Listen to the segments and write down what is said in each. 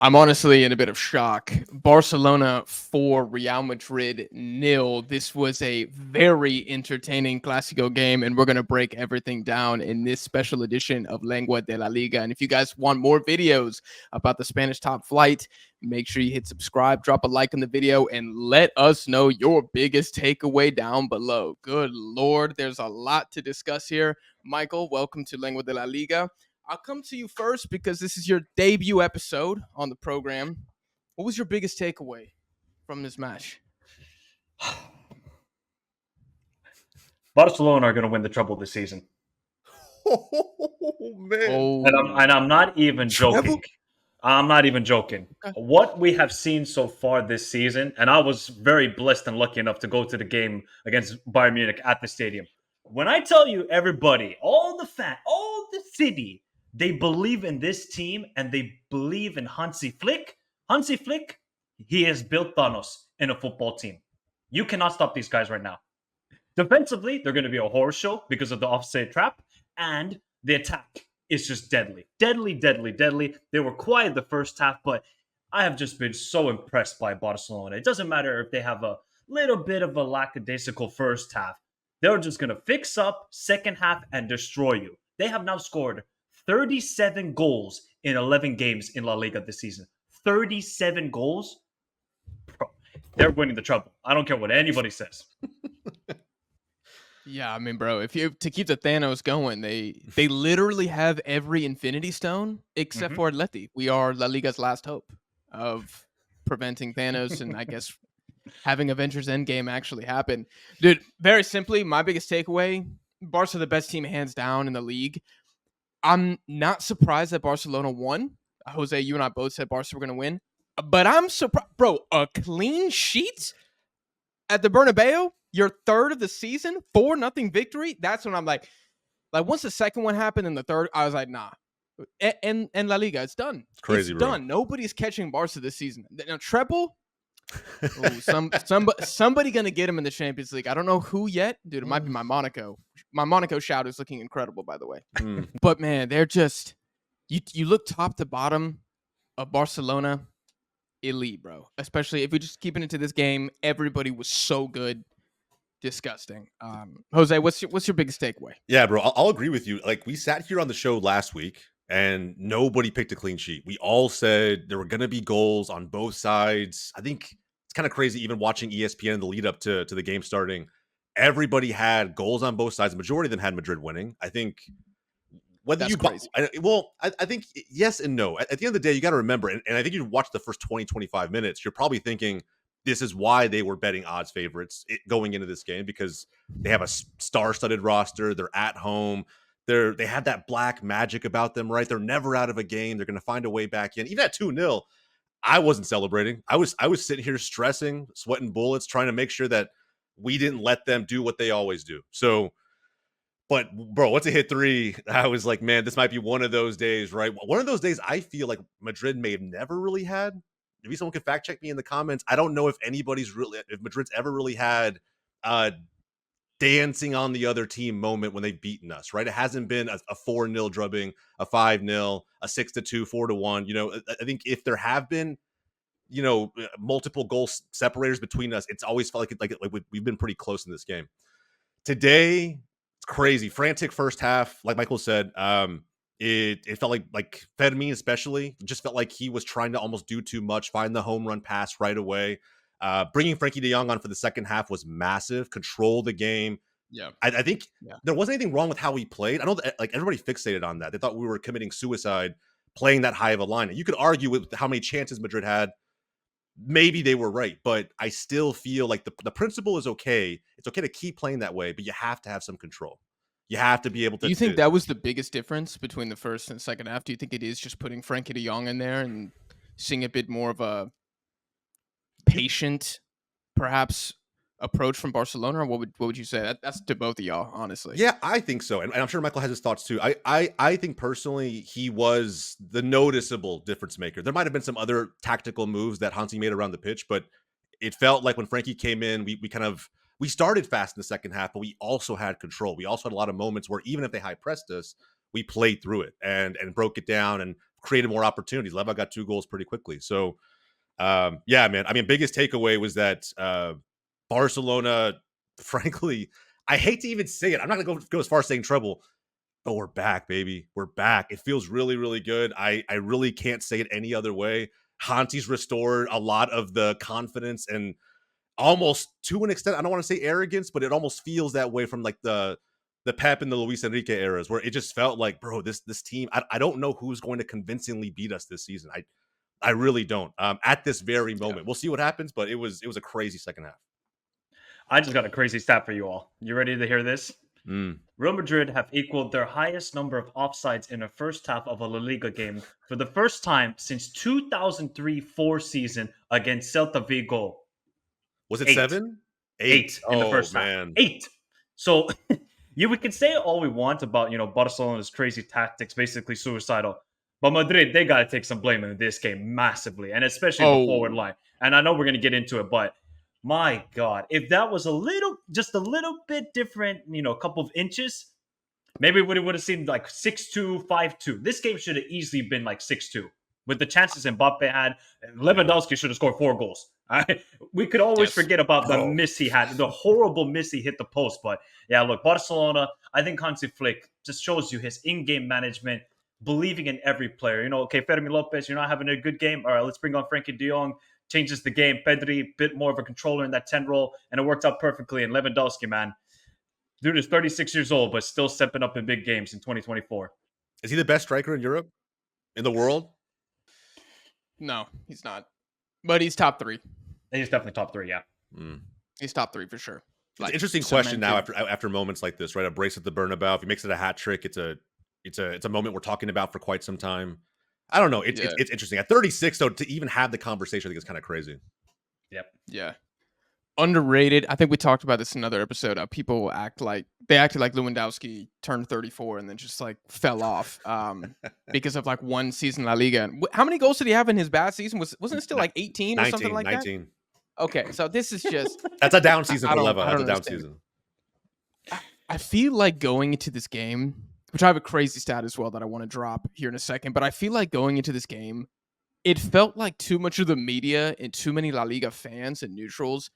I'm honestly in a bit of shock. Barcelona 4, Real Madrid nil. This was a very entertaining Clásico game, and we're going to break everything down in this special edition of Lengua de la Liga. And if you guys want more videos about the Spanish top flight, make sure you hit subscribe, drop a like on the video, and let us know your biggest takeaway down below. Good Lord, there's a lot to discuss here. Michael, welcome to Lengua de la Liga. I'll come to you first because this is your debut episode on the program. What was your biggest takeaway from this match? Barcelona are going to win the treble this season. Oh, man. And I'm not even joking. I'm not even joking. Okay. What we have seen so far this season, and I was very blessed and lucky enough to go to the game against Bayern Munich at the stadium. When I tell you, everybody, all the city, they believe in this team and they believe in Hansi Flick. Hansi Flick, he has built Thanos in a football team. You cannot stop these guys right now. Defensively, they're going to be a horror show because of the offside trap, and the attack is just deadly. Deadly. They were quiet the first half, but I have just been so impressed by Barcelona. It doesn't matter if they have a little bit of a lackadaisical first half. They're just going to fix up second half and destroy you. They have now scored 37 goals in 11 games in La Liga this season. 37 goals? Bro, they're winning the treble. I don't care what anybody says. Yeah, I mean, bro, if you to keep the Thanos going, they literally have every Infinity Stone except for Atleti. We are La Liga's last hope of preventing Thanos and I guess having Avengers Endgame actually happen. Dude, very simply, my biggest takeaway, Barca the best team hands down in the league. I'm not surprised that Barcelona won. Jose, you and I both said Barca were going to win. But I'm surprised. Bro, a clean sheet at the Bernabeu? Your third of the season, 4-0 victory. That's when I'm like once the second one happened and the third, I was like, nah. And La Liga, it's done. It's crazy, it's bro. done. Nobody's catching Barca this season. Now, treble. Somebody gonna get him in the Champions League. I don't know who yet, dude. It might be my Monaco. My Monaco shout is looking incredible, by the way. But man, they're just you look top to bottom of Barcelona, elite, bro. Especially if we just keeping it to this game, everybody was so good. Disgusting. Jose, what's your biggest takeaway? Yeah, bro, I'll agree with you. Like, we sat here on the show last week and nobody picked a clean sheet. We all said there were going to be goals on both sides. I think it's kind of crazy even watching ESPN in the lead up to the game starting. Everybody had goals on both sides. The majority of them had Madrid winning. I think whether That's you crazy. I think yes and no. At the end of the day, you got to remember, and I think you watch the first 20, 25 minutes, you're probably thinking, this is why they were betting odds favorites going into this game, because they have a star-studded roster. They're at home. They have that black magic about them, right? They're never out of a game. They're going to find a way back in. Even at 2-0, I wasn't celebrating. I was sitting here stressing, sweating bullets, trying to make sure that we didn't let them do what they always do. So, but bro, once it hit 3, I was like, man, this might be one of those days, right? One of those days I feel like Madrid may have never really had. Maybe someone could fact check me in the comments. I don't know if Madrid's ever really had dancing on the other team moment when they've beaten us, right? It hasn't been a 4-0 drubbing, a 5-0, a 6-2, 4-1. You know, I think if there have been, you know, multiple goal separators between us, it's always felt like we've been pretty close in this game. Today, it's crazy. Frantic first half, like Michael said. It felt like Fermin especially just felt like he was trying to almost do too much, find the home run pass right away. Bringing Frankie de Jong on for the second half was massive. Control the game. Yeah, I think there wasn't anything wrong with how he played. I know that, like, everybody fixated on that. They thought we were committing suicide playing that high of a line. And you could argue with how many chances Madrid had. Maybe they were right, but I still feel like the principle is okay. It's okay to keep playing that way, but you have to have some control. You have to be able to. Do you think that was the biggest difference between the first and second half? Do you think it is just putting Frankie de Jong in there and seeing a bit more of a patient, perhaps, approach from Barcelona? Or what would you say? That's to both of y'all, honestly. Yeah, I think so, and I'm sure Michael has his thoughts too. I think personally he was the noticeable difference maker. There might have been some other tactical moves that Hansi made around the pitch, but it felt like when Frankie came in, we started fast in the second half, but we also had control. We also had a lot of moments where even if they high pressed us, we played through it and broke it down and created more opportunities. Leva got 2 goals pretty quickly. So, yeah, man. I mean, biggest takeaway was that Barcelona, frankly, I hate to even say it. I'm not going to go as far as saying trouble, but we're back, baby. We're back. It feels really, really good. I really can't say it any other way. Hanti's restored a lot of the confidence and almost to an extent, I don't want to say arrogance, but it almost feels that way from like the Pep and the Luis Enrique eras, where it just felt like, bro, this team, I don't know who's going to convincingly beat us this season. I really don't. At this very moment, we'll see what happens, but it was a crazy second half. I just got a crazy stat for you all. You ready to hear this? Real Madrid have equaled their highest number of offsides in a first half of a La Liga game for the first time since 2003-04 season against Celta Vigo. Was it 8. 7? 8 in the first man. half. 8. So we can say all we want about Barcelona's crazy tactics, basically suicidal. But Madrid, they got to take some blame in this game massively, and especially the forward line. And I know we're going to get into it, but my God, if that was just a little bit different, a couple of inches, maybe it would have seemed like 6-2, 5-2. This game should have easily been like 6-2. With the chances Mbappe had, Lewandowski should have scored 4 goals. We could always forget about the miss he had, the horrible miss he hit the post. But yeah, look, Barcelona, I think Hansi Flick just shows you his in-game management, believing in every player. Okay, Fermin Lopez, you're not having a good game. All right, let's bring on Frankie de Jong. Changes the game. Pedri, bit more of a controller in that 10 role, and it worked out perfectly. And Lewandowski, man, dude is 36 years old, but still stepping up in big games in 2024. Is he the best striker in Europe? In the world? No, he's not. But he's top 3. He's definitely top 3, yeah. He's top 3 for sure. It's an interesting question now after moments like this, right? A brace at the Bernabeu. If he makes it a hat trick, it's a moment we're talking about for quite some time. I don't know. It's interesting. At 36, though, to even have the conversation, I think it's kind of crazy. Yep. Yeah. Underrated. I think we talked about this in another episode. People acted like Lewandowski turned 34 and then just like fell off because of like one season La Liga. How many goals did he have in his bad season? Wasn't it still like 18 or something like 19. that? Okay, so this is just that's a down season for Leva. That's a down season. I feel like going into this game, which I have a crazy stat as well that I want to drop here in a second, but I feel like going into this game, it felt like too much of the media and too many La Liga fans and neutrals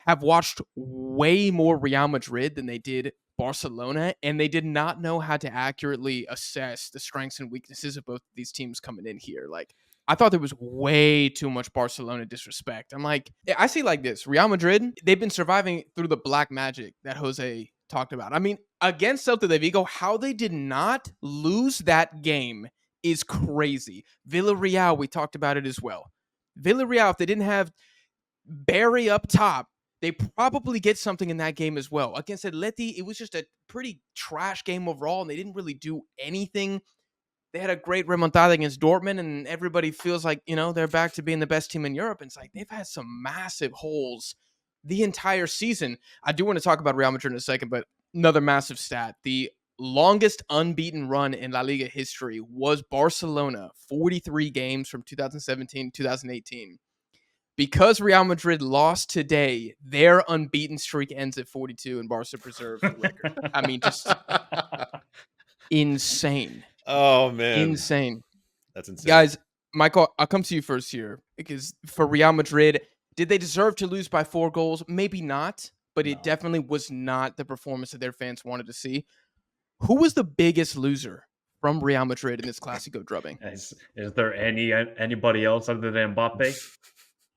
have watched way more Real Madrid than they did Barcelona, and they did not know how to accurately assess the strengths and weaknesses of both of these teams coming in here. Like, I thought there was way too much Barcelona disrespect. I'm like, I see like this. Real Madrid, they've been surviving through the black magic that Jose talked about. I mean, against Celta de Vigo, how they did not lose that game is crazy. Villarreal, we talked about it as well. Villarreal, if they didn't have Barry up top, they probably get something in that game as well. Against Atleti, it was just a pretty trash game overall, and they didn't really do anything. They had a great remontada against Dortmund, and everybody feels like, they're back to being the best team in Europe. And it's like they've had some massive holes the entire season. I do want to talk about Real Madrid in a second, but another massive stat. The longest unbeaten run in La Liga history was Barcelona, 43 games from 2017 to 2018. Because Real Madrid lost today, their unbeaten streak ends at 42 and Barca preserved the record. I mean, just insane. Oh, man. Insane. That's insane. Guys, Michael, I'll come to you first here. Because for Real Madrid, did they deserve to lose by 4 goals? Maybe not, but it definitely was not the performance that their fans wanted to see. Who was the biggest loser from Real Madrid in this Clásico drubbing? Is there anybody else other than Mbappe?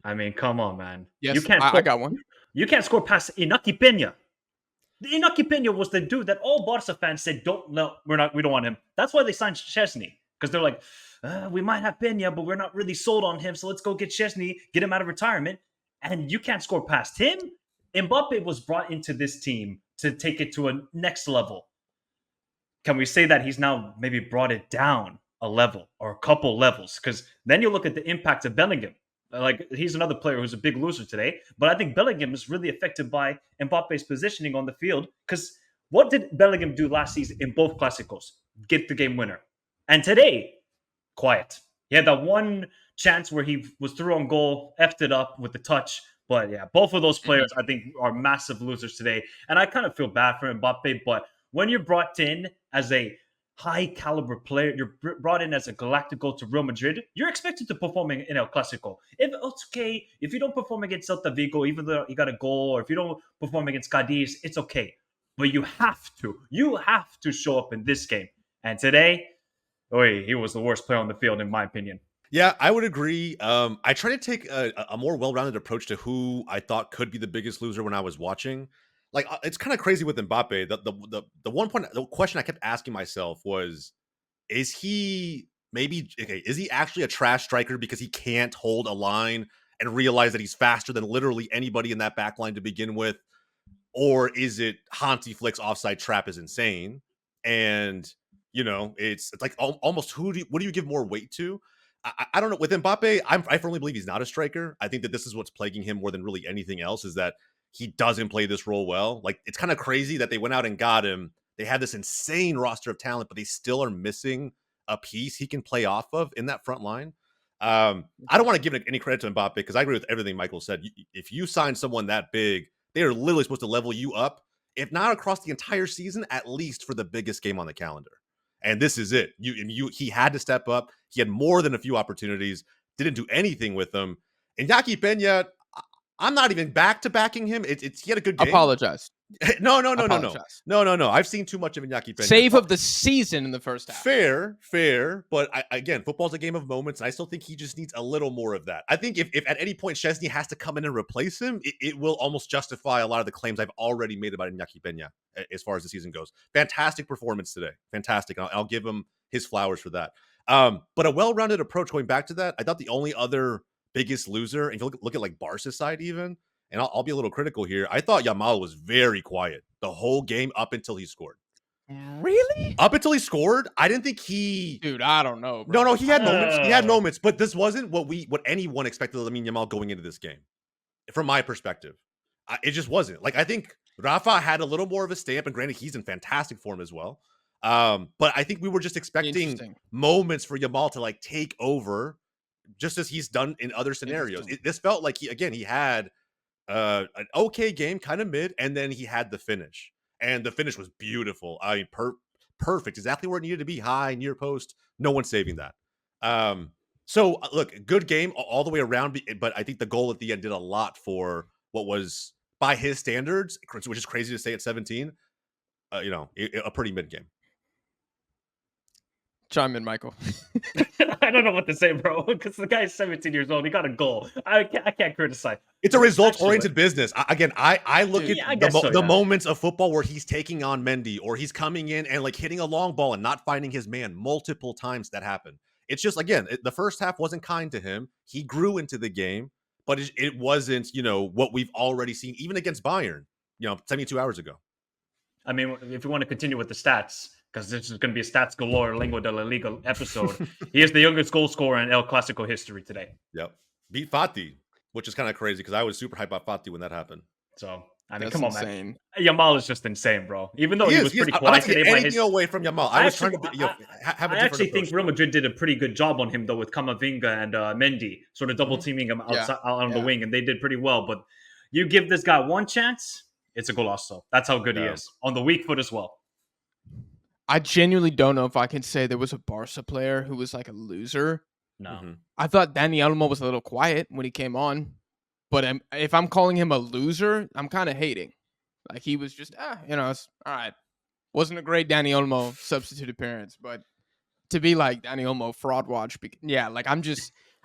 I mean, come on, man. Yes, I got one. You can't score past Iñaki Peña. Iñaki Peña was the dude that all Barca fans said, we don't want him. That's why they signed Szczesny. Because they're like, we might have Peña, but we're not really sold on him. So let's go get Szczesny, get him out of retirement. And you can't score past him. Mbappe was brought into this team to take it to a next level. Can we say that he's now maybe brought it down a level or a couple levels? Because then you look at the impact of Bellingham. Like, he's another player who's a big loser today. But I think Bellingham is really affected by Mbappe's positioning on the field. Because what did Bellingham do last season in both Clásicos? Get the game winner. And today, quiet. He had that one chance where he was through on goal, effed it up with the touch. But yeah, both of those players, I think, are massive losers today. And I kind of feel bad for Mbappe. But when you're brought in as a high caliber player. You're brought in as a Galactico to Real Madrid. You're expected to perform in El Clasico. If it's okay, if you don't perform against Celta Vigo, even though you got a goal, or if you don't perform against Cadiz, it's okay. But you have to show up in this game. And today, he was the worst player on the field, in my opinion. Yeah, I would agree. I try to take a more well-rounded approach to who I thought could be the biggest loser when I was watching. Like, it's kind of crazy with Mbappe. The question I kept asking myself was, is he is he actually a trash striker because he can't hold a line and realize that he's faster than literally anybody in that back line to begin with? Or is it Hansi Flick's offside trap is insane? And, it's like almost what do you give more weight to? I don't know. With Mbappe, I firmly believe he's not a striker. I think that this is what's plaguing him more than really anything else, is that he doesn't play this role well. Like, it's kind of crazy that they went out and got him. They have this insane roster of talent, but they still are missing a piece he can play off of in that front line. I don't want to give any credit to Mbappe because I agree with everything Michael said. If you sign someone that big, they are literally supposed to level you up, if not across the entire season, at least for the biggest game on the calendar. And this is it. He had to step up. He had more than a few opportunities, didn't do anything with them. And Yaki Peña, I'm not even back to backing him. He had a good game. Apologize. No. I've seen too much of Iñaki Peña. Save of the season in the first half. Fair. But again, football's a game of moments. And I still think he just needs a little more of that. I think if at any point Szczesny has to come in and replace him, it will almost justify a lot of the claims I've already made about Iñaki Peña as far as the season goes. Fantastic performance today. Fantastic. I'll give him his flowers for that. But a well-rounded approach, going back to that, I thought the only other biggest loser, and if you look at like Barca's side even, and I'll be a little critical here, I thought Yamal was very quiet the whole game up until he scored. Really? Up until he scored, I didn't think he... Dude, I don't know, bro. No, he had moments. He had moments, but this wasn't what anyone expected of Lamine Yamal going into this game. From my perspective, it just wasn't. Like, I think Rafa had a little more of a stamp, and granted, he's in fantastic form as well. But I think we were just expecting moments for Yamal to like take over, just as he's done in other scenarios. This felt like he had an okay game, kind of mid, and then he had the finish, and the finish was beautiful. I mean, perfect, exactly where it needed to be, high near post. No one's saving that. So look, good game all the way around, but I think the goal at the end did a lot for what was, by his standards, which is crazy to say at 17, a pretty mid game. Chime in, Michael. I don't know what to say, bro, because the guy's 17 years old. He got a goal. I can't criticize. It's a results-oriented business. I look at the moments of football where he's taking on Mendy, or he's coming in and like hitting a long ball and not finding his man. Multiple times that happened. It's just, again, the first half wasn't kind to him. He grew into the game, but it wasn't, what we've already seen, even against Bayern, 72 hours ago. I mean, if you want to continue with the stats, because this is going to be a stats galore Lingua de la Liga episode. He is the youngest goal scorer in El Clasico history today. Yep. Beat Fati, which is kind of crazy because I was super hyped about Fati when that happened. So, I mean, That's come on, insane. man. Yamal is just insane, bro. Even though he was pretty quiet today. I'm not taking away from Yamal. I was trying to have a different actually think Real Madrid did a pretty good job on him, though, with Camavinga and Mendy, sort of double teaming him outside on the wing, and they did pretty well. But you give this guy one chance, it's a golazo. That's how good he is. On the weak foot as well. I genuinely don't know if I can say there was a Barca player who was like a loser. No. Mm-hmm. I thought Dani Olmo was a little quiet when he came on. But if I'm calling him a loser, I'm kind of hating. Like, he was just, it's all right. Wasn't a great Dani Olmo substitute appearance. But to be like Dani Olmo fraud watch,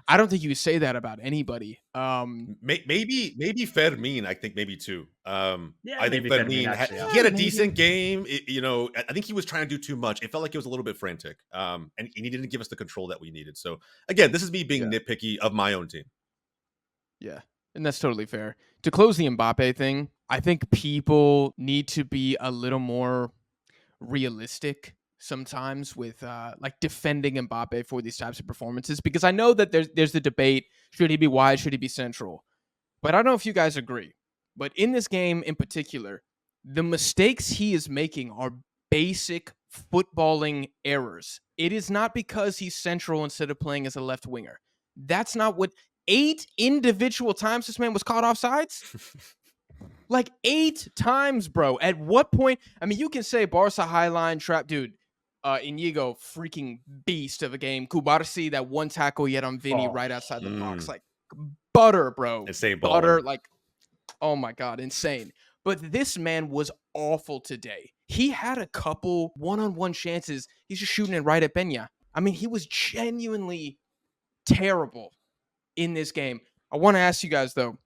I don't think you would say that about anybody. Maybe Fermin, I think maybe too. I think Fermin he had a decent game. I think he was trying to do too much. It felt like it was a little bit frantic. And he didn't give us the control that we needed. So again, this is me being nitpicky of my own team. Yeah, and that's totally fair. To close the Mbappe thing, I think people need to be a little more realistic sometimes with like defending Mbappe for these types of performances, because I know that there's the debate, should he be wide, should he be central? But I don't know if you guys agree. But in this game in particular, the mistakes he is making are basic footballing errors. It is not because he's central instead of playing as a left winger. That's not what 8 individual times this man was caught offsides. Like 8 times, bro. At what point? I mean, you can say Barca highline trap, dude. Inigo, freaking beast of a game. Kubarsi, that one tackle he had on Vinny Oh, right outside the box. Like, butter, bro. Insane Butter, baller. like, oh my God, insane. But this man was awful today. He had a couple one-on-one chances. He's just shooting it right at Peña. I mean, he was genuinely terrible in this game. I want to ask you guys, though,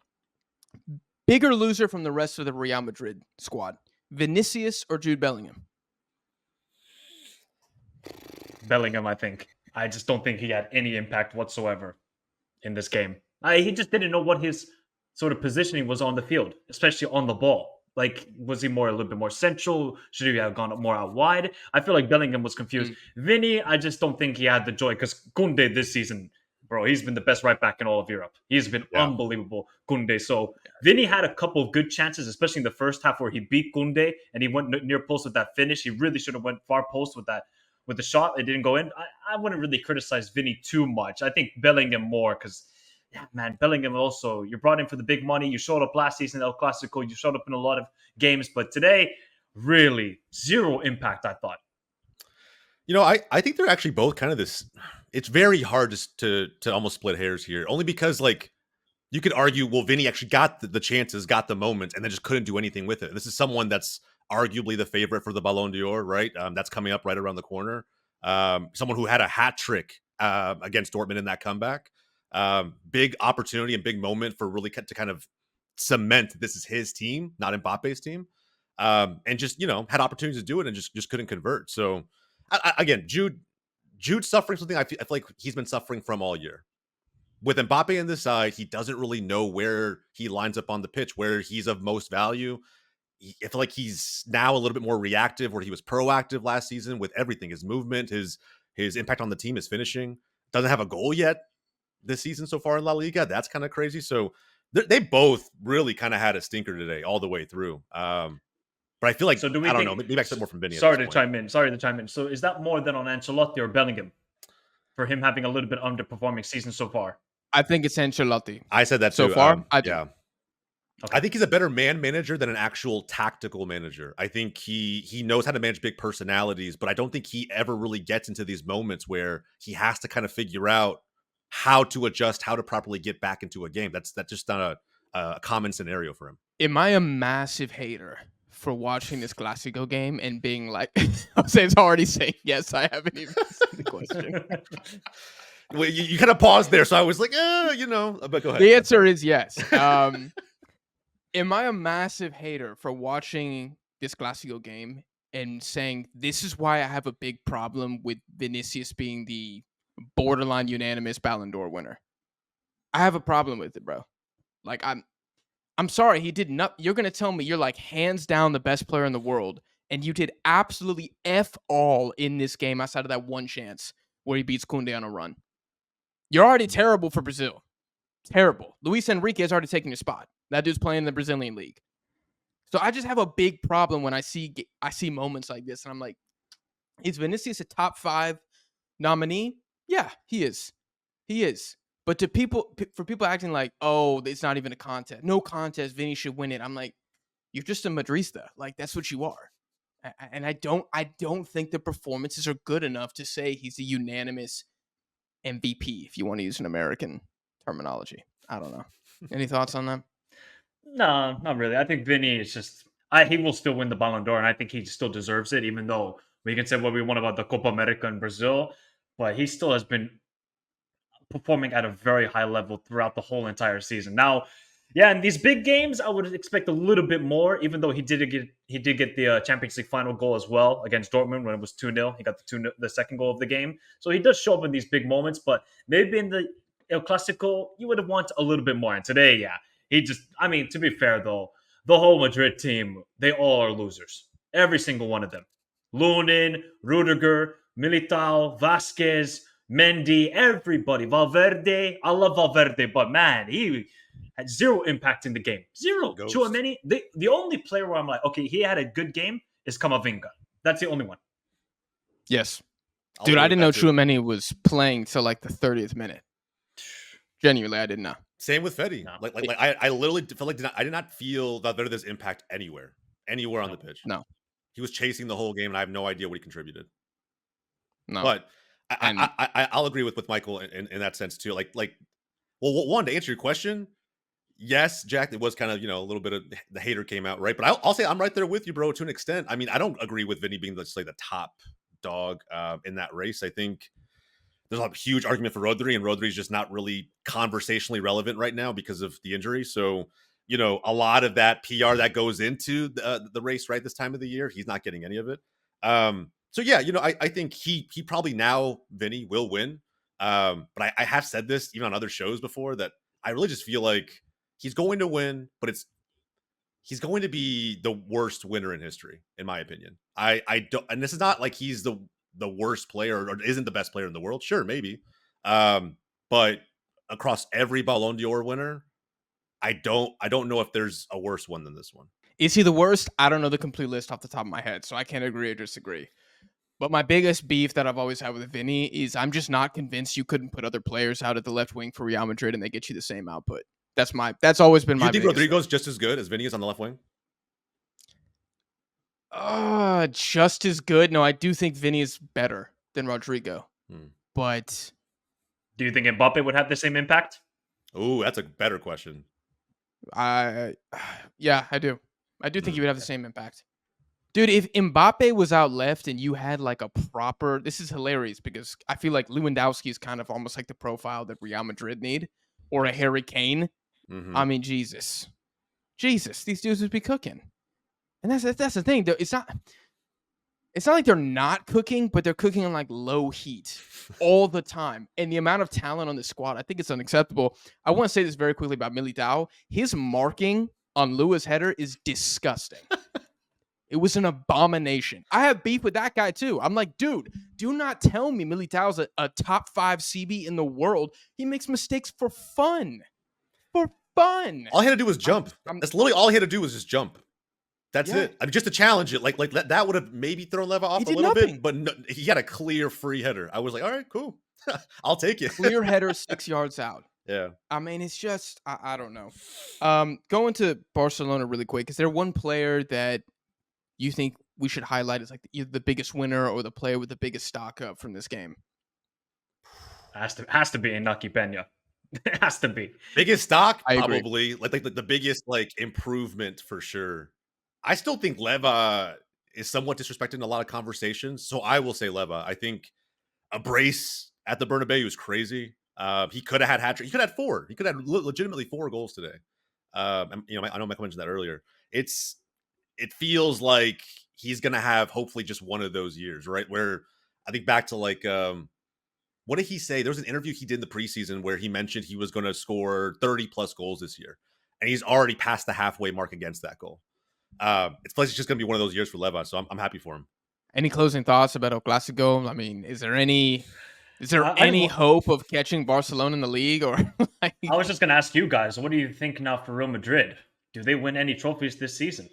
bigger loser from the rest of the Real Madrid squad, Vinicius or Jude Bellingham? Bellingham, I think. I just don't think he had any impact whatsoever in this game. He just didn't know what his sort of positioning was on the field, especially on the ball. Like, was he a little bit more central? Should he have gone more out wide? I feel like Bellingham was confused. Vinny, I just don't think he had the joy because Koundé this season, bro, he's been the best right back in all of Europe. He's been unbelievable, Koundé. So Vinny had a couple of good chances, especially in the first half where he beat Koundé and he went near post with that finish. He really should have went far post with that. With the shot, it didn't go in. I wouldn't really criticize Vinny too much. I think Bellingham more because, yeah, man, Bellingham also, you're brought in for the big money. You showed up last season, El Clasico. You showed up in a lot of games. But today, really, zero impact, I thought. You know, I think they're actually both kind of this. It's very hard to almost split hairs here, only because, like, you could argue, well, Vinny actually got the chances, got the moments, and then just couldn't do anything with it. This is someone that's arguably the favorite for the Ballon d'Or, right? That's coming up right around the corner. Someone who had a hat trick against Dortmund in that comeback. Big opportunity and big moment for really to kind of cement this is his team, not Mbappe's team. And just, had opportunities to do it and just couldn't convert. So, again, Jude's suffering something I feel like he's been suffering from all year. With Mbappe in this side, he doesn't really know where he lines up on the pitch, where he's of most value. I feel like he's now a little bit more reactive, where he was proactive last season with everything, his movement, his impact on the team, his finishing. Doesn't have a goal yet this season so far in La Liga. That's kind of crazy. So they both really kind of had a stinker today all the way through. But I feel like, I don't know, maybe I expect more from Vinny. Sorry to chime in. So is that more than on Ancelotti or Bellingham for him having a little bit underperforming season so far? I think it's Ancelotti. I said that so too. far. Yeah. Okay. I think he's a better man manager than an actual tactical manager. I think he knows how to manage big personalities, but I don't think he ever really gets into these moments where he has to kind of figure out how to adjust, how to properly get back into a game. That's just not a common scenario for him. Am I a massive hater for watching this Clasico game and being like, Jose's already saying yes, I haven't even seen the question. Well, you kind of paused there, so I was like, but go ahead. The answer is yes. Am I a massive hater for watching this Clasico game and saying this is why I have a big problem with Vinicius being the borderline unanimous Ballon d'Or winner? I have a problem with it, bro. Like, I'm sorry, he did not. You're gonna tell me you're like hands down the best player in the world, and you did absolutely F all in this game outside of that one chance where he beats Koundé on a run. You're already terrible for Brazil. Terrible. Luis Enrique has already taken your spot. That dude's playing in the Brazilian league. So I just have a big problem when I see moments like this, and I'm like, is Vinicius a top 5 nominee? Yeah, he is. He is. But for people acting like, oh, it's not even a contest. No contest. Vinny should win it. I'm like, you're just a Madrista. Like, that's what you are. And I don't think the performances are good enough to say he's a unanimous MVP, if you want to use an American terminology. I don't know. Any thoughts on that? No, not really. I think Vinny is just he will still win the Ballon d'Or, and I think he still deserves it, even though we can say what we want about the Copa America in Brazil, but he still has been performing at a very high level throughout the whole entire season. Now, yeah, in these big games, I would expect a little bit more, even though he did get the Champions League final goal as well against Dortmund when it was 2-0. He got the second goal of the game. So he does show up in these big moments, but maybe in the El Clasico, you would have wanted a little bit more. And today, yeah, to be fair, though, the whole Madrid team, they all are losers. Every single one of them. Lunin, Rudiger, Militao, Vasquez, Mendy, everybody. Valverde. I love Valverde, but man, he had zero impact in the game. Zero. Tchouaméni, the only player where I'm like, okay, he had a good game is Camavinga. That's the only one. Yes. Dude, I didn't know Tchouaméni was playing till like the 30th minute. Genuinely, I didn't know. Same with Fetty. No. I literally felt like I did not feel Valverde's impact anywhere on the pitch. No. He was chasing the whole game, and I have no idea what he contributed. No. But And I'll agree with Michael in that sense too. Well, one, to answer your question, yes, Jack, it was kind of, a little bit of the hater came out, right? But I'll say I'm right there with you, bro, to an extent. I mean, I don't agree with Vinny being, let's say, the top dog in that race. I think there's a huge argument for Rodri, and Rodri's just not really conversationally relevant right now because of the injury. So, a lot of that PR that goes into the race right this time of the year, he's not getting any of it. So yeah, I think he probably now, Vinny, will win. But I have said this even on other shows before, that I really just feel like he's going to win, but he's going to be the worst winner in history, in my opinion. I don't, and this is not like he's the worst player or isn't the best player in the world. Sure, maybe. But across every Ballon d'Or winner, I don't know if there's a worse one than this one. is he the worst? I don't know the complete list off the top of my head, so I can't agree or disagree. But my biggest beef that I've always had with Vinny is I'm just not convinced you couldn't put other players out at the left wing for Real Madrid and they get you the same output. That's always been Do you my think biggest Rodrigo's just as good as Vinny is on the left wing? just as good. No, I do think Vinny is better than Rodrigo. But do you think Mbappe would have the same impact? Oh, that's a better question. Yeah, I do. I do think he would have the same impact. Dude, if Mbappe was out left and you had like a proper, this is hilarious because I feel like Lewandowski is kind of almost like the profile that Real Madrid need, or a Harry Kane. I mean, Jesus, these dudes would be cooking. And that's the thing. It's not like they're not cooking, but they're cooking on like low heat all the time. And the amount of talent on this squad, I think it's unacceptable. I want to say this very quickly about Militao. His marking on Lua's header is disgusting. It was an abomination. I have beef with that guy too. I'm like, dude, do not tell me Militao's a top 5 CB in the world. He makes mistakes for fun. For fun. All he had to do was jump. That's literally all he had to do was just jump. That's it. I mean, just to challenge it. Like that would have maybe thrown Leva off a little bit, but no, he had a clear free header. I was like, all right, cool. I'll take it. Clear header 6 yards out. Yeah. I mean, it's just, I don't know. Going to Barcelona really quick. Is there one player that you think we should highlight as like either the biggest winner or the player with the biggest stock up from this game? Has to be Inaki Peña. It has to be. Biggest stock, I probably. Like the biggest improvement for sure. I still think Leva is somewhat disrespected in a lot of conversations, so I will say Leva. I think a brace at the Bernabeu is crazy. He could have had hat trick. He could have had 4. He could have legitimately 4 goals today. I know Michael mentioned that earlier. It feels like he's going to have hopefully just one of those years, right? Where I think back to what did he say? There was an interview he did in the preseason where he mentioned he was going to score 30 plus goals this year. And he's already passed the halfway mark against that goal. It's just going to be one of those years for Leva. So I'm happy for him. Any closing thoughts about El Clasico? I mean, is there any hope of catching Barcelona in the league? Or I was just going to ask you guys, what do you think now for Real Madrid? Do they win any trophies this season?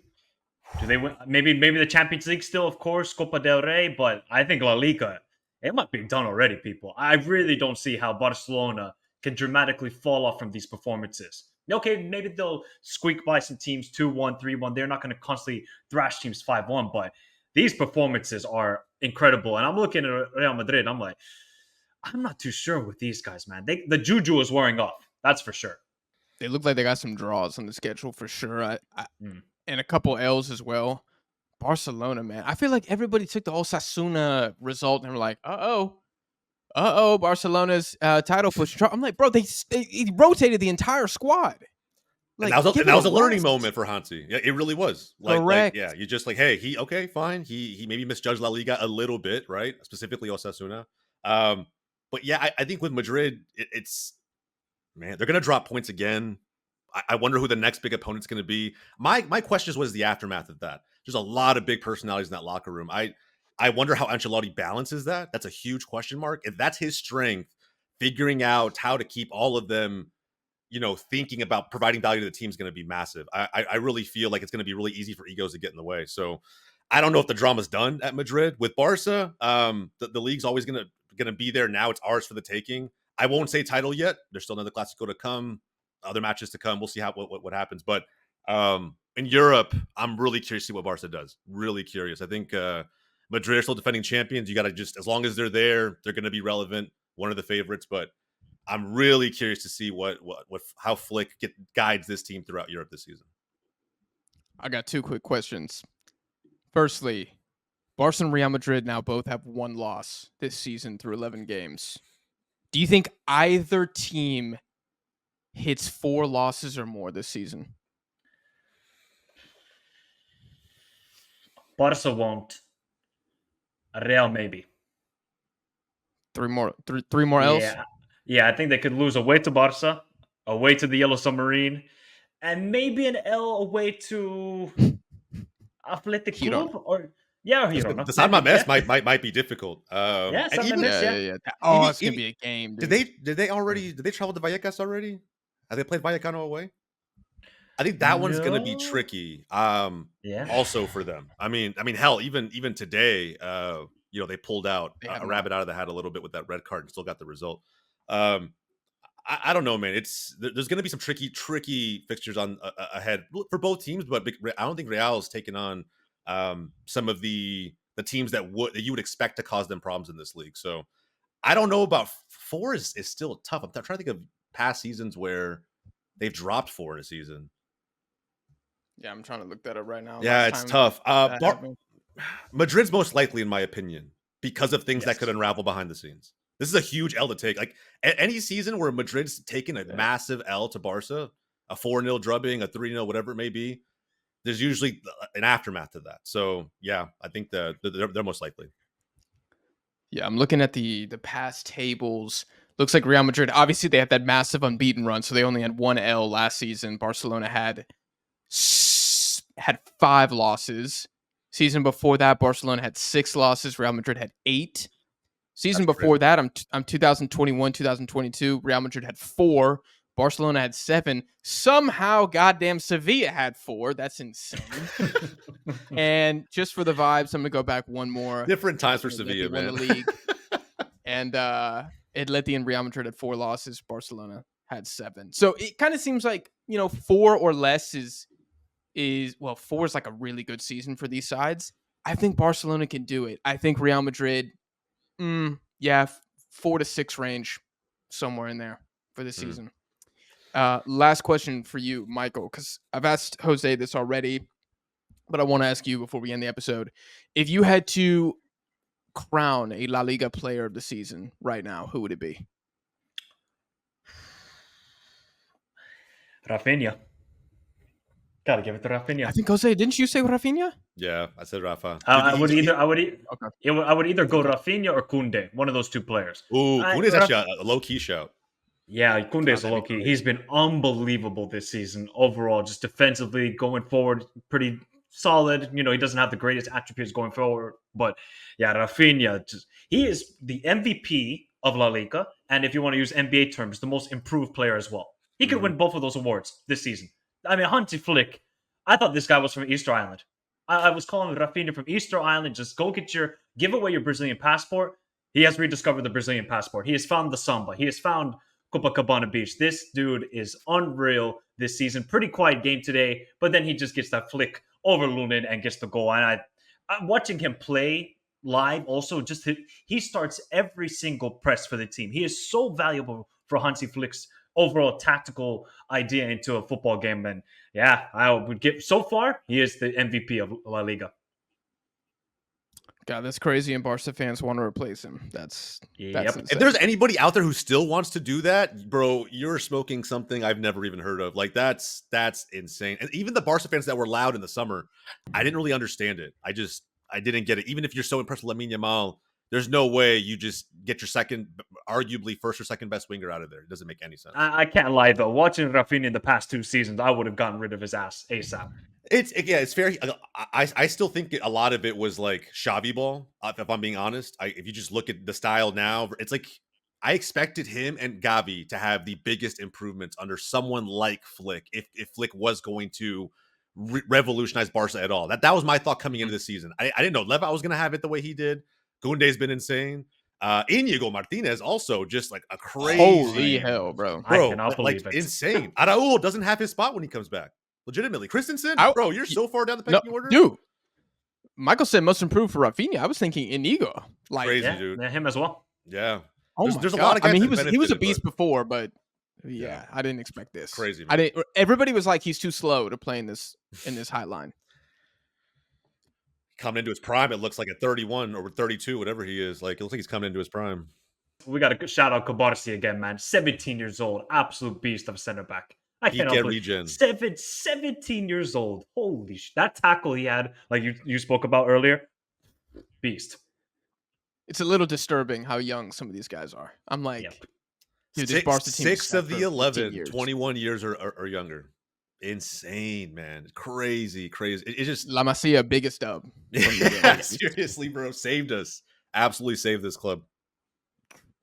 Do they win? Maybe the Champions League still, of course, Copa del Rey, but I think La Liga, it might be done already, people. I really don't see how Barcelona can dramatically fall off from these performances. Okay, maybe they'll squeak by some teams 2-1, 3-1. They're not going to constantly thrash teams 5-1, but these performances are incredible. And I'm looking at Real Madrid, I'm like, I'm not too sure with these guys, man. The juju is wearing off. That's for sure. They look like they got some draws on the schedule for sure. And a couple L's as well. Barcelona, man. I feel like everybody took the Osasuna result and were like, Barcelona's title push. I'm like, bro, they rotated the entire squad. Like, and that was a learning moment for Hansi. Yeah, it really was. Correct. Yeah, you just hey, okay, fine. He maybe misjudged La Liga a little bit, right? Specifically Osasuna. But yeah, I think with Madrid, it's man, they're gonna drop points again. I wonder who the next big opponent's going to be. My question is, what is the aftermath of that? There's a lot of big personalities in that locker room. I wonder how Ancelotti balances that. That's a huge question mark. If that's his strength, figuring out how to keep all of them, thinking about providing value to the team is going to be massive. I really feel like it's going to be really easy for egos to get in the way. So I don't know if the drama's done at Madrid. With Barca, the league's always going to be there. Now it's ours for the taking. I won't say title yet. There's still another Clasico to come. Other matches to come. We'll see what happens. But in Europe, I'm really curious to see what Barca does. Really curious. I think Madrid are still defending champions. You got to just, as long as they're there, they're going to be relevant. One of the favorites, but I'm really curious to see how Flick guides this team throughout Europe this season. I got 2 quick questions. Firstly, Barca and Real Madrid now both have 1 loss this season through 11 games. Do you think either team hits 4 losses or more this season? Barca won't. Real maybe. 3 more L's? Yeah, I think they could lose away to Barca, away to the Yellow Submarine, and maybe an L away to Athletic Club or Girona. The San Mamés might be difficult. Yeah, and even yeah. Oh, it's gonna be a game. Dude. Did they travel to Vallecas already? Have they played Vallecano away? I think that one's gonna be tricky. Also for them. I mean, hell, even today, they pulled out a rabbit out of the hat a little bit with that red card and still got the result. I don't know, man. There's going to be some tricky fixtures on ahead for both teams, but I don't think Real is taking on some of the teams that you would expect to cause them problems in this league. So I don't know about 4 is still tough. I'm trying to think of past seasons where they've dropped 4 in a season. Yeah, I'm trying to look that up right now. Yeah, it's tough. Madrid's most likely, in my opinion, because of things that could unravel behind the scenes. This is a huge L to take. Like any season where Madrid's taken a massive L to Barca, a 4-0 drubbing, a 3-0, whatever it may be, there's usually an aftermath to that. So yeah, I think they're most likely. Yeah, I'm looking at the past tables. Looks like Real Madrid, obviously they have that massive unbeaten run, so they only had 1 L last season. Barcelona had 5 losses. Season before that, Barcelona had 6 losses. Real Madrid had 8. Season before that, I'm 2021, 2022. Real Madrid had 4. Barcelona had 7. Somehow, goddamn Sevilla had 4. That's insane. And just for the vibes, I'm gonna go back one more. Different times for Sevilla, man. Won the league. And Atleti and Real Madrid had 4 losses. Barcelona had 7. So it kind of seems like 4 or less is 4 is like a really good season for these sides. I think Barcelona can do it. I think Real Madrid. 4 to 6 range, somewhere in there for this season. Last question for you, Michael, because I've asked Jose this already, but I want to ask you before we end the episode. If you had to crown a La Liga player of the season right now, who would it be? Rafinha. Gotta give it to Rafinha. I think Jose, didn't you say Rafinha? Yeah, I said Rafa. I would either go Rafinha or Koundé, one of those 2 players. Ooh, Koundé's actually a low key shout. Yeah, Koundé's a low key. He's been unbelievable this season overall, just defensively going forward, pretty solid. He doesn't have the greatest attributes going forward, but yeah, Rafinha, he is the MVP of La Liga, and if you want to use NBA terms, the most improved player as well. He could win both of those awards this season. I mean, Hansi Flick, I thought this guy was from Easter Island. I was calling Rafinha from Easter Island. Just go give away your Brazilian passport. He has rediscovered the Brazilian passport. He has found the samba. He has found Copacabana Beach. This dude is unreal this season. Pretty quiet game today, but then he just gets that flick over Lunin and gets the goal. And I'm watching him play live also. He starts every single press for the team. He is so valuable for Hansi Flick's overall tactical idea into a football game. And yeah, I would give, so far, he is the MVP of La Liga. God, that's crazy, and Barca fans want to replace him. That's insane. If there's anybody out there who still wants to do that, bro, you're smoking something I've never even heard of. Like that's insane. And even the Barca fans that were loud in the summer, I didn't really understand it. I didn't get it. Even if you're so impressed with Lamine Yamal, there's no way you just get your arguably first or second best winger out of there. It doesn't make any sense. I can't lie though. Watching Rafinha in the past 2 seasons, I would have gotten rid of his ass ASAP. It's fair. I still think a lot of it was like Xavi ball. If I'm being honest, if you just look at the style now, it's like I expected him and Gavi to have the biggest improvements under someone like Flick. If Flick was going to revolutionize Barca at all, that was my thought coming into the season. I didn't know Leva was going to have it the way he did. Koundé's been insane. Inigo Martinez also just like a crazy. Holy hell, bro! I cannot believe it. Insane. Araújo doesn't have his spot when he comes back. Legitimately, Christensen, bro, you're so far down the pecking order, dude. Michael said most improved for Rafinha. I was thinking Inigo. Like, Crazy, Yeah, dude. yeah, him as well. Yeah. oh my There's a god. lot of guys I mean, that he was a benefited, beast but before, but yeah. I didn't expect this. Crazy, I man. didn't. Everybody was like, he's too slow to play in this high line. Coming into his prime, it looks like at 31 or 32, whatever he is. Like, it looks like he's coming into his prime. We got to shout out Kubarsi again, man. 17 years old, absolute beast of center back. I Peak cannot at believe regen. 17 years old. Holy that tackle he had, like you spoke about earlier, beast. It's a little disturbing how young some of these guys are. I'm like, Yep. dude, this Barca team is 6 set of the for 11, years. 21 years or younger. Insane, man. Crazy. It's just La Masia, biggest dub. yeah, seriously, bro. Saved us. Absolutely saved this club.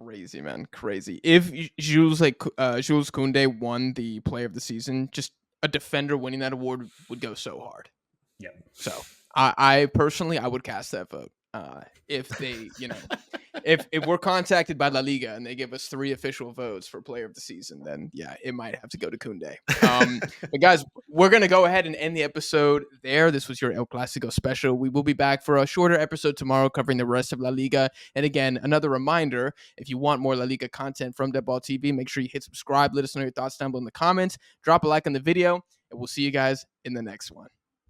Crazy, man. Crazy. If Jules Koundé won the player of the season, just a defender winning that award would go so hard. Yeah. So I personally, I would cast that vote. If they, if we're contacted by La Liga and they give us 3 official votes for player of the season, then yeah, it might have to go to Koundé. But guys, we're going to go ahead and end the episode there. This was your El Clasico special. We will be back for a shorter episode tomorrow covering the rest of La Liga. And again, another reminder, if you want more La Liga content from Dead Ball TV, make sure you hit subscribe. Let us know your thoughts down below in the comments. Drop a like on the video, and we'll see you guys in the next one.